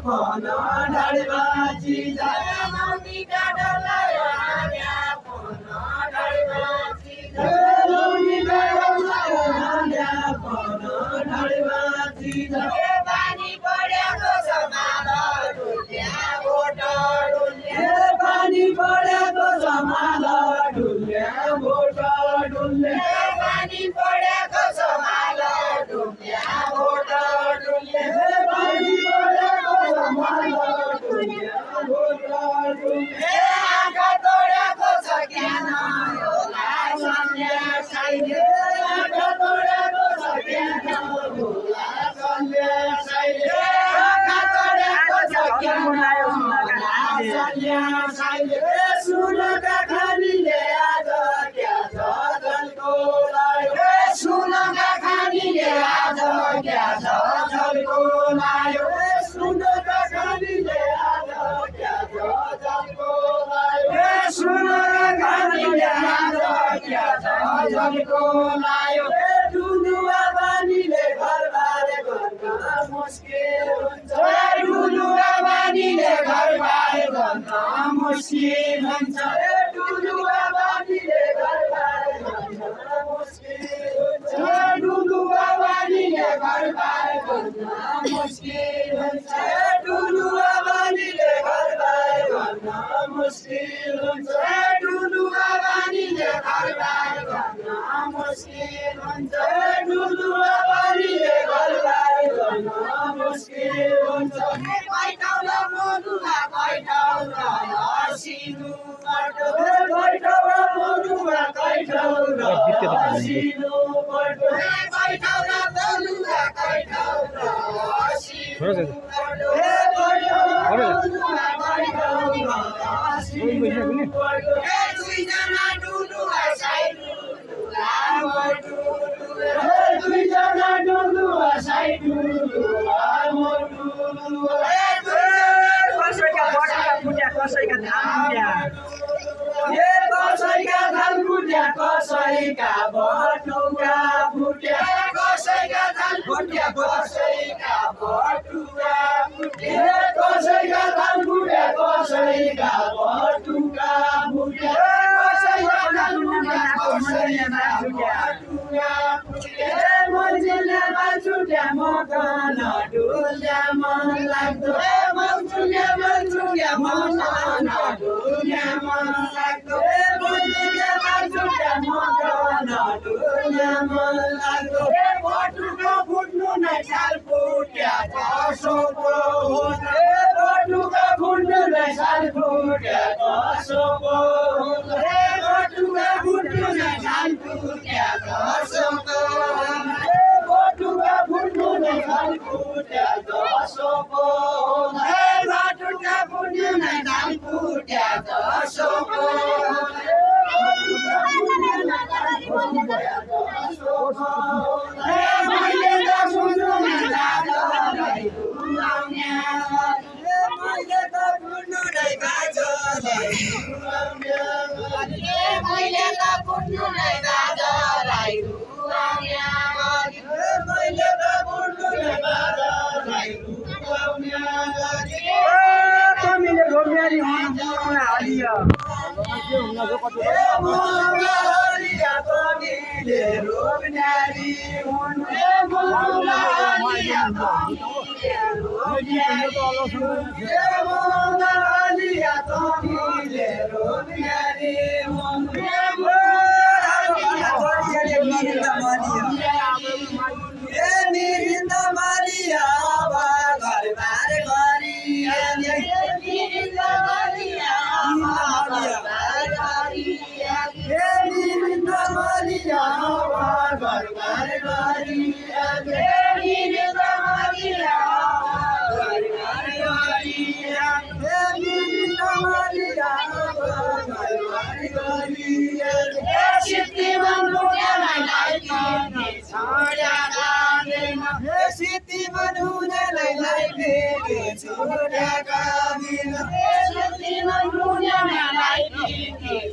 पन ढाडबाची मौनी डाडलाई हाल्या पन ढाडबाची मौनी डाडलाई हाल्या पन ढाडबाची पानी परेको छ माल डुल्या बोट डुल्या पानी परेको छ माल डुल्या बोट डुल्या पानी परेको छ माल डुल्या बोट डुल्या पानी परेको छ माल डुल्या बोट डुल्या आँखा तोडेको छ ज्ञान होला सन्यासाइले आँखा तोडेको छ ज्ञान होला सन्यासाइले आँखा तोडेको छ ज्ञान होला सन्यासाइले सुनका खानीले आज क्या झलको लायो सुनका खानीले आज क्या झलको लायो सुनका खानीले आज क्या झलको लायो सुनका खानीले आज क्या झलको लायो डुलुवा बानीले घरबार गर्न मुस्किल हुन्छ डुलुवा बानीले घरबार गर्न मुस्किल हुन्छ डुलुवा बानीले घरबार गर्न मुस्किल हुन्छ डुलुवा बानीले घरबार गर्न मुस्किल हुन्छ डुलुवा बानीले घरबार गर्न मुस्किल हुन्छ डुलुवा बानीले घरबार गर्न मुस्किल हुन्छ डुलुवा बानीले घरबार गर्न मुस्किल हुन्छ पैठाउला मनुवा पैठाउला हसिनु पर्दो पैठाउला मनुवा पैठाउला हसिनु पर्दो पैठाउला मनुवा पैठाउला हसिनु पर्दो पैठाउला मनुवा पैठाउला हसिनु पर्दो दुईजना डुलुवा साइडु दुईजना डुलुवा साइडु कसैका धान फुट्या कसैका बटुका फुट्या कसैका धान फुट्या कसैका बटुका फुट्या कसैका धान फुट्या कसैका बटुका फुट्या कसैका धान फुट्या कसैका बटुका फुट्या मन्जुल्या मन्जुल्या मकन डुल्या मन लाग्दो मन्जुल्या मन्जुल्या मकन डुल्या मन लाग्दो मन्जुल्या मन्जुल्या मकन डुल्या मन लाग्दो बटुका फुट्नु नै साल फुट्या कसो पो हुन्छ बटुका फुट्नु नै साल फुट्या कसो पो हुन्छ बटुका फुट्नु नै साल फुट्या कसो पो हुन्छ बटुका फुट्नु नै साल फुट्या कसो पो हुन्छ बटुका फुट्नु नै साल फुट्या कसो पो हुन्छ मैले त सुन्नु नै गाजलाई रुलाउने मैले त सुन्नु नै गाजलाई रुलाउने मैले त सुन्नु नै गाजलाई रुलाउने मैले त सुन्नु नै गाजलाई रुलाउने तिमीले घोम्यारी हुनु हालियो हलिया तमीले रोम्यारी हुनु हलिया तमीले रोम्यारी हुनु निरिन्द मारिया घरबार गरी निरिन्द मारिया घरबार गरी निरिन्द मारिया घरबार गरी निरिन्द मारिया घरबार गरी निरिन्द मारिया घरबार गरी सिद्धि मनुलाई छोड्या गाँदैन सिद्धि मनुलाई छोड्या गाँदैन सिद्धि मनुलाई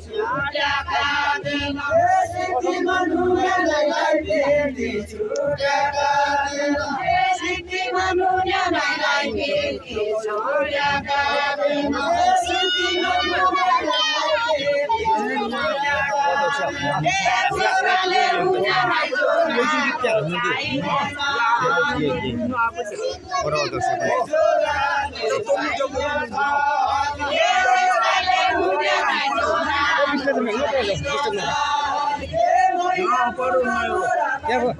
छोड्या गाँदैन सिद्धि manunya binti surya kadena Siti manunya binti surya kadena Siti manunya binti surya Yang